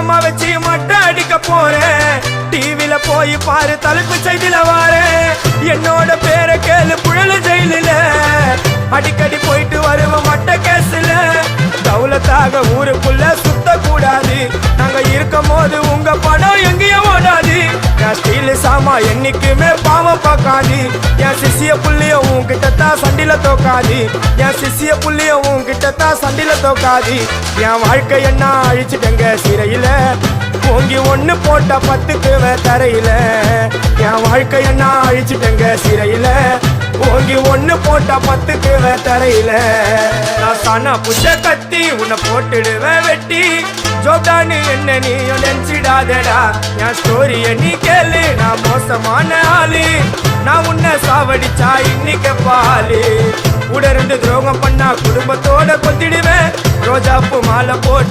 சாமா வச்சு மட்டை அடிக்க போறேன். டிவில போய் பாரு தலைப்பு செய்தில வாரேன். என்னோட பேரை கேளு புழல ஜெயிலில அடிக்கடி போயிட்டு வருவோம் மட்ட கேஸ்ல. தௌலத்தாக ஊருக்குள்ள சுத்த கூடாது. நாங்க இருக்கும் போது உங்க படம் எங்கேயும் ஓடாது. என் ஸ்டீல் சாமா என்னைக்குமே பாவம் பார்க்காது. என் சிசிய புள்ளிய உன்கிட்ட தான் சண்டில தோக்காது. என் சிசிய புள்ளிய உன்கிட்ட தான் சண்டில தோக்காது. என் வாழ்க்கை என்ன அழிச்சுட்டங்க சிறையில ஓங்கி ஒண்ணு போட்ட 10க்கு தரையில. என் வாழ்க்கை என்ன அழிச்சுட்டங்க சிறையில ஓங்கி ஒண்ணு போட்ட 10க்கு தரையில. நான் தானா புஷ கத்தி உன்னை போட்டுடுவேன் வெட்டி. ஜோப்டான்னு என்ன நீ நினைச்சிடாதடா. என் ஸ்டோரிய நீ கேளு, நான் மோசமான ஆளு. நான் உன்னை சாவடிச்சா இன்னைக்கு பாலு. உடருந்து துரோகம் பண்ணா குடும்பத்தோட கொத்திடுவேன். ரோஜாப்பு மாலை போட்டு